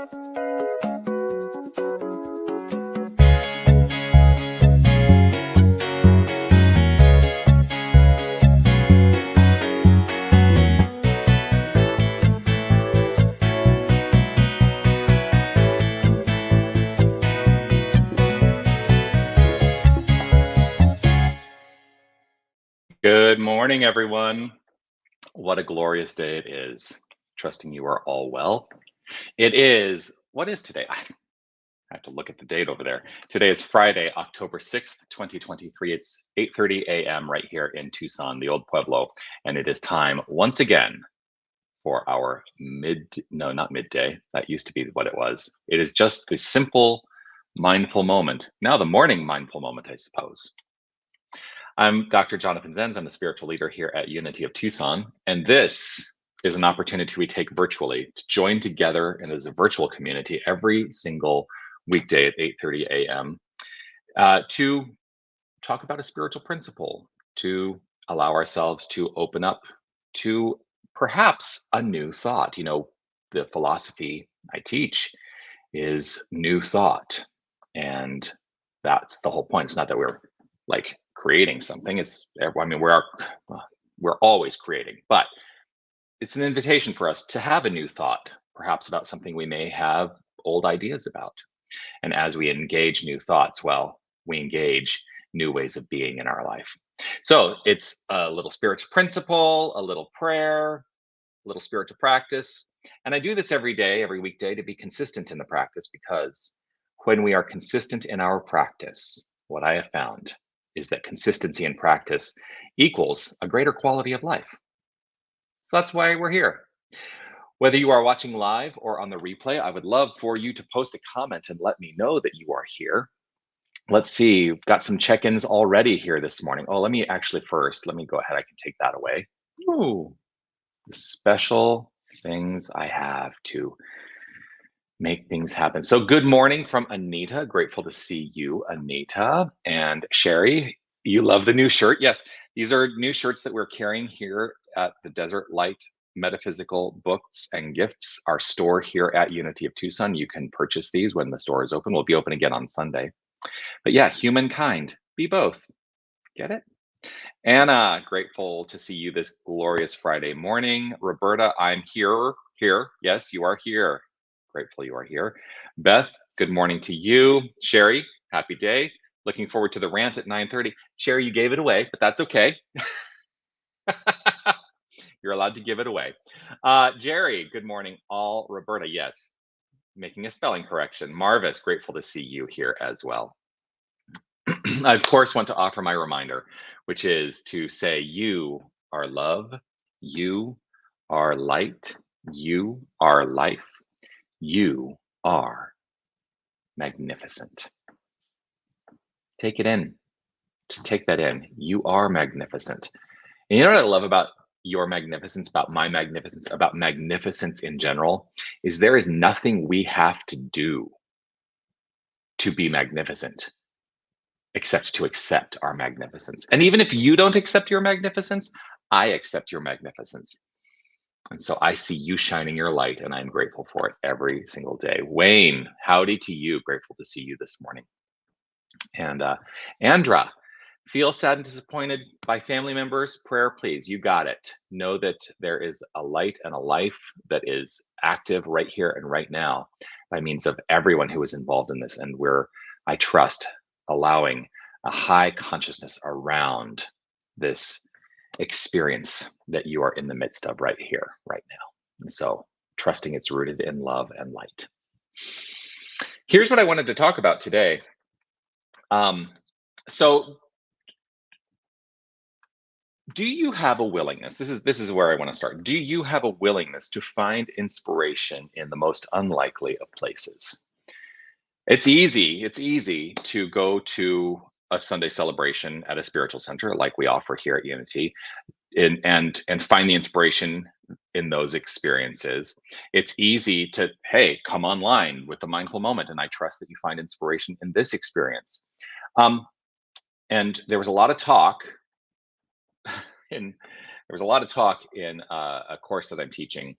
Good morning, everyone. What a glorious day it is. Trusting you are all well. It is, what is today? I have to look at the date over there. Today is Friday, October 6th, 2023. It's 8:30 a.m. right here in Tucson, the old Pueblo. And it is time once again for our no, not midday. That used to be what it was. It is just the simple mindful moment. Now, the morning mindful moment, I suppose. I'm Dr. Jonathan Zenz. I'm the spiritual leader here at Unity of Tucson. And this is an opportunity we take virtually to join together and as a virtual community every single weekday at 8:30 a.m. To talk about a spiritual principle, to allow ourselves to open up to perhaps a new thought. The philosophy I teach is new thought. And that's the whole point. It's not that we're like creating something. I mean, we're always creating, but it's an invitation for us to have a new thought, perhaps about something we may have old ideas about. And as we engage new thoughts, well, we engage new ways of being in our life. So it's a little spiritual principle, a little prayer, a little spiritual practice. And I do this every day, every weekday to be consistent in the practice because when we are consistent in our practice, what I have found is that consistency in practice equals a greater quality of life. So that's why we're here. Whether you are watching live or on the replay, I would love for you to post a comment and let me know that you are here. Let's see, we've got some check-ins already here this morning. Oh, let me go ahead. I can take that away. Ooh, the special things I have to make things happen. So good morning from Anita. Grateful to see you, Anita. And Sherry, you love the new shirt. Yes, these are new shirts that we're carrying here at the Desert Light Metaphysical Books and Gifts, our store here at Unity of Tucson. You can purchase these when the store is open. We'll be open again on Sunday. But yeah, humankind, be both. Get it? Anna, grateful to see you this glorious Friday morning. Roberta, I'm here. Here. Yes, you are here. Grateful you are here. Beth, good morning to you. Sherry, happy day. Looking forward to the rant at 9:30. Sherry, you gave it away, but that's okay. You're allowed to give it away. Jerry, good morning. All Roberta, yes. Making a spelling correction. Marvis, grateful to see you here as well. I, of course, want to offer my reminder, which is to say, you are love, you are light, you are life, you are magnificent. Take it in. Just take that in. You are magnificent. And you know what I love about your magnificence, about my magnificence, about magnificence in general, is there is nothing we have to do to be magnificent except to accept our magnificence. And even if you don't accept your magnificence, I accept your magnificence. And so I see you shining your light, and I'm grateful for it every single day. Wayne, howdy to you. Grateful to see you this morning. And Andra, feel sad and disappointed by family members? Prayer, please. You got it. Know that there is a light and a life that is active right here and right now by means of everyone who is involved in this. And I trust, allowing a high consciousness around this experience that you are in the midst of right here, right now. And so trusting it's rooted in love and light. Here's what I wanted to talk about today. So do you have a willingness? This is where I want to start. Do you have a willingness to find inspiration in the most unlikely of places? It's easy to go to a Sunday celebration at a spiritual center like we offer here at Unity and find the inspiration in those experiences. It's easy to, hey, come online with the mindful moment, and I trust that you find inspiration in this experience. And there was a lot of talk in a course that I'm teaching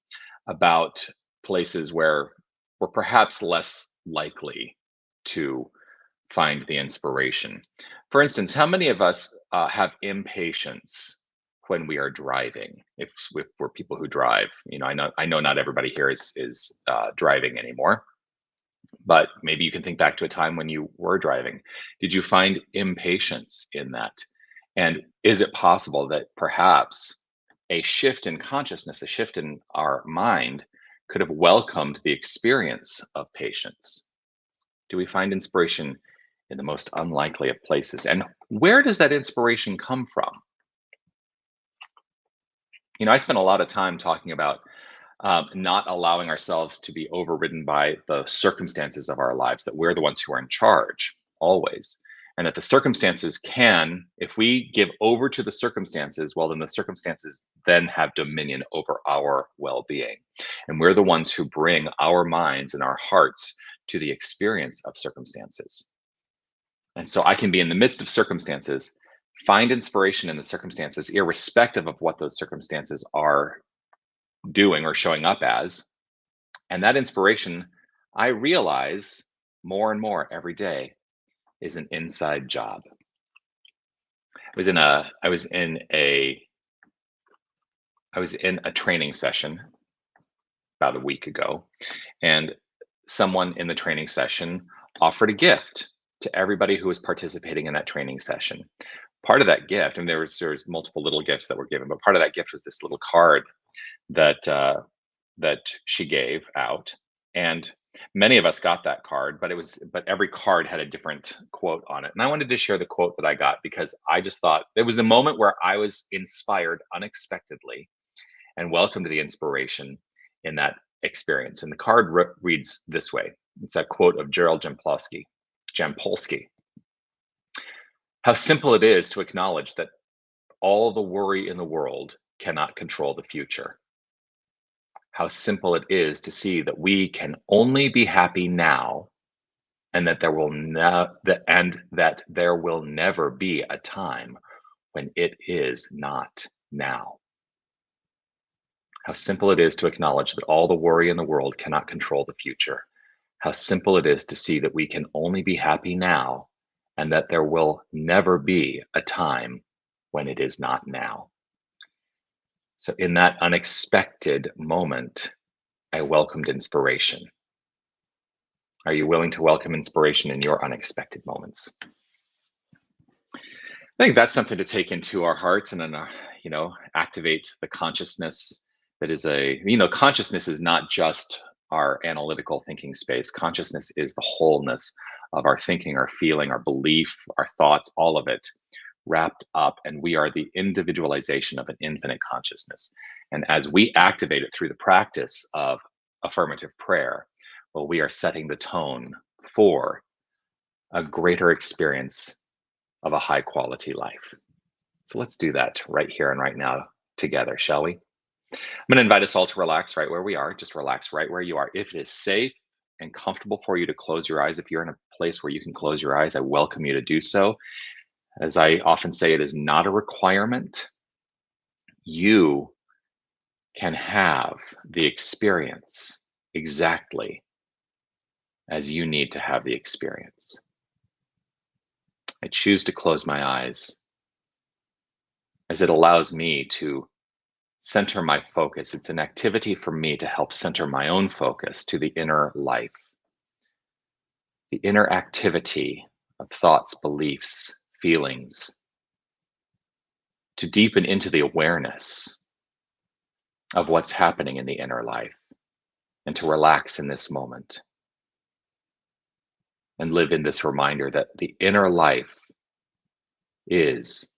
about places where we're perhaps less likely to find the inspiration. For instance, how many of us have impatience when we are driving? If we're people who drive, I know not everybody here is driving anymore, but maybe you can think back to a time when you were driving. Did you find impatience in that? And is it possible that perhaps a shift in consciousness, a shift in our mind, could have welcomed the experience of patience? Do we find inspiration in the most unlikely of places? And where does that inspiration come from? I spent a lot of time talking about not allowing ourselves to be overridden by the circumstances of our lives, that we're the ones who are in charge always. And that the circumstances can, if we give over to the circumstances, well, then the circumstances then have dominion over our well being. And we're the ones who bring our minds and our hearts to the experience of circumstances. And so I can be in the midst of circumstances, find inspiration in the circumstances, irrespective of what those circumstances are doing or showing up as. And that inspiration, I realize more and more every day, is an inside job. I was in a training session about a week ago, and someone in the training session offered a gift to everybody who was participating in that training session. Part of that gift, and there was multiple little gifts that were given, but part of that gift was this little card that she gave out, and many of us got that card, but every card had a different quote on it. And I wanted to share the quote that I got because I just thought it was the moment where I was inspired unexpectedly and welcomed the inspiration in that experience. And the card reads this way. It's a quote of Gerald Jampolsky. How simple it is to acknowledge that all the worry in the world cannot control the future. How simple it is to see that we can only be happy now, and that there will never be a time when it is not now. How simple it is to acknowledge that all the worry in the world cannot control the future. How simple it is to see that we can only be happy now, and that there will never be a time when it is not now. So, in that unexpected moment, I welcomed inspiration. Are you willing to welcome inspiration in your unexpected moments? I think that's something to take into our hearts and then, activate the consciousness that is consciousness is not just our analytical thinking space. Consciousness is the wholeness of our thinking, our feeling, our belief, our thoughts, all of it wrapped up. And we are the individualization of an infinite consciousness. And as we activate it through the practice of affirmative prayer, well, we are setting the tone for a greater experience of a high quality life. So let's do that right here and right now together, shall we? I'm going to invite us all to relax right where we are. Just relax right where you are. If it is safe and comfortable for you to close your eyes, if you're in a place where you can close your eyes, I welcome you to do so. As I often say, it is not a requirement. You can have the experience exactly as you need to have the experience. I choose to close my eyes as it allows me to center my focus. It's an activity for me to help center my own focus to the inner life, the inner activity of thoughts, beliefs, feelings, to deepen into the awareness of what's happening in the inner life and to relax in this moment and live in this reminder that the inner life is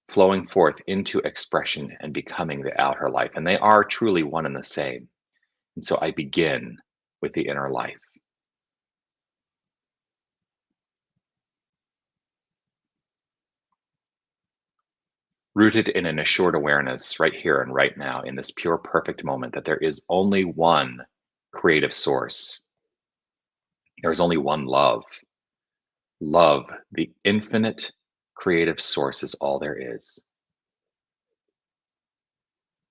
flowing forth into expression and becoming the outer life. And they are truly one and the same. And so I begin with the inner life. Rooted in an assured awareness right here and right now in this pure, perfect moment that there is only one creative source. There is only one love. Love, the infinite creative source, is all there is.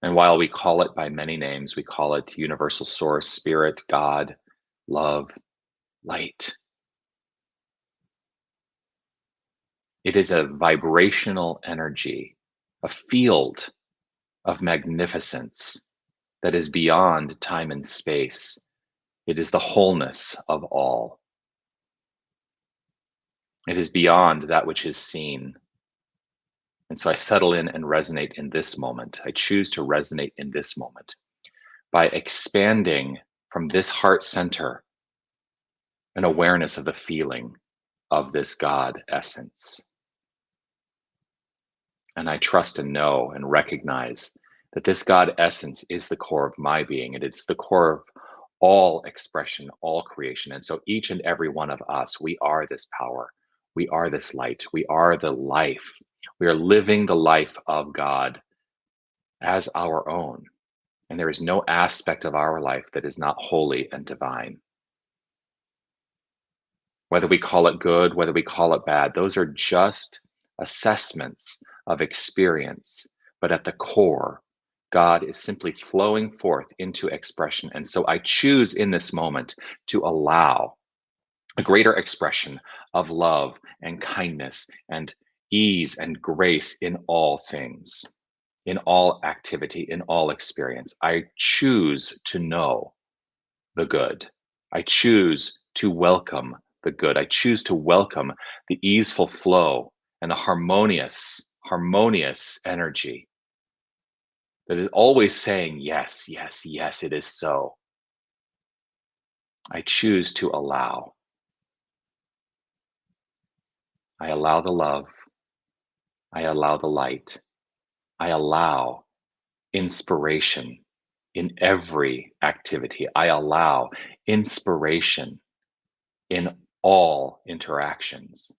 And while we call it by many names, we call it universal source, spirit, God, love, light. It is a vibrational energy, a field of magnificence that is beyond time and space. It is the wholeness of all. It is beyond that which is seen. And so I settle in and resonate in this moment. I choose to resonate in this moment by expanding from this heart center an awareness of the feeling of this God essence. And I trust and know and recognize that this God essence is the core of my being. It is the core of all expression, all creation. And so each and every one of us, we are this power. We are this light. We are the life. We are living the life of God as our own. And there is no aspect of our life that is not holy and divine. Whether we call it good, whether we call it bad, those are just assessments of experience. But at the core, God is simply flowing forth into expression. And so I choose in this moment to allow a greater expression of love and kindness and ease and grace in all things, in all activity, in all experience. I choose to know the good. I choose to welcome the good. I choose to welcome the easeful flow and the harmonious energy that is always saying, yes, yes, yes, it is so. I choose to allow. I allow the love. I allow the light. I allow inspiration in every activity. I allow inspiration in all interactions.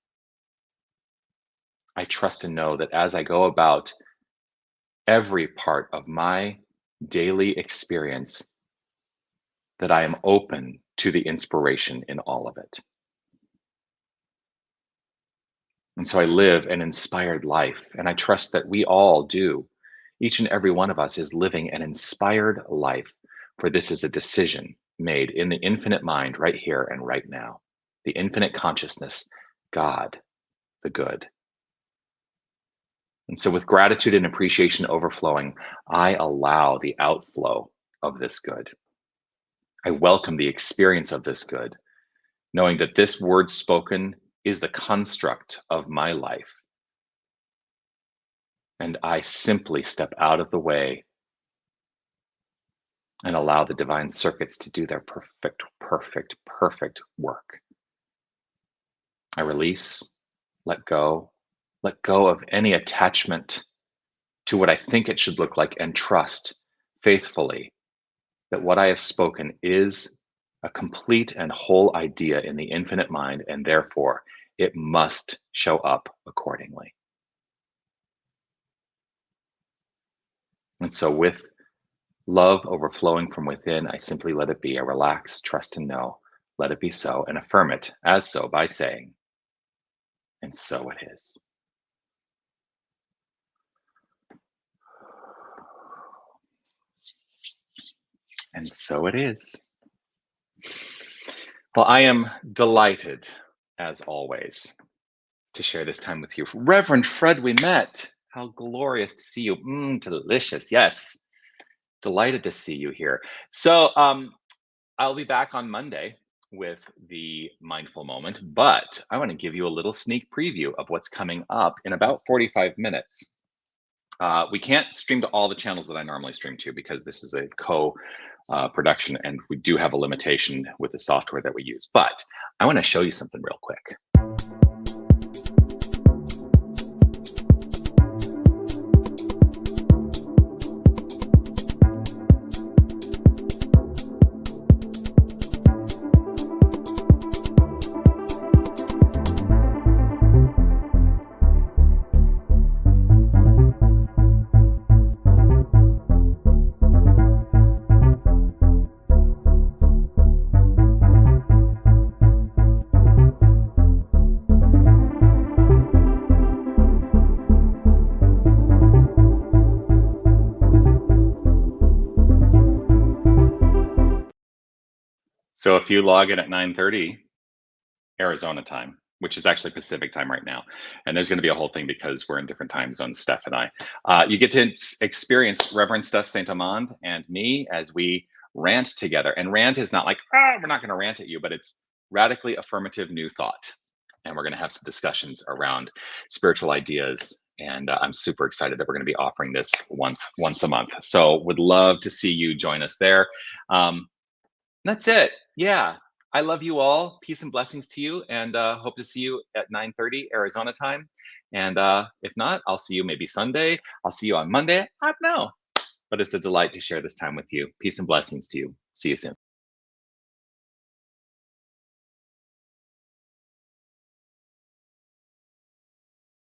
I trust and know that as I go about every part of my daily experience, that I am open to the inspiration in all of it. And so I live an inspired life, and I trust that we all do. Each and every one of us is living an inspired life, for this is a decision made in the infinite mind right here and right now. The infinite consciousness, God, the good. And so with gratitude and appreciation overflowing, I allow the outflow of this good. I welcome the experience of this good, knowing that this word spoken is the construct of my life. And I simply step out of the way and allow the divine circuits to do their perfect work. I release, let go of any attachment to what I think it should look like, and trust faithfully that what I have spoken is a complete and whole idea in the infinite mind, and therefore it must show up accordingly. And so with love overflowing from within, I simply let it be. I relax, trust, and know, let it be so, and affirm it as so by saying, and so it is. And so it is. Well, I am delighted, as always, to share this time with you. Reverend Fred, we met. How glorious to see you. Delicious. Yes. Delighted to see you here. So I'll be back on Monday with the mindful moment, but I want to give you a little sneak preview of what's coming up in about 45 minutes. We can't stream to all the channels that I normally stream to because this is a production, and we do have a limitation with the software that we use. But I want to show you something real quick. So if you log in at 9:30 Arizona time, which is actually Pacific time right now, and there's going to be a whole thing because we're in different time zones, Steph and I. You get to experience Reverend Steph Saint Amand and me as we rant together. And rant is not like, we're not going to rant at you, but it's radically affirmative new thought. And we're going to have some discussions around spiritual ideas. And I'm super excited that we're going to be offering this once a month. So would love to see you join us there. Um, that's it. Yeah. I love you all. Peace and blessings to you, and hope to see you at 9:30 Arizona time. And if not, I'll see you maybe Sunday. I'll see you on Monday. I don't know. But it's a delight to share this time with you. Peace and blessings to you. See you soon.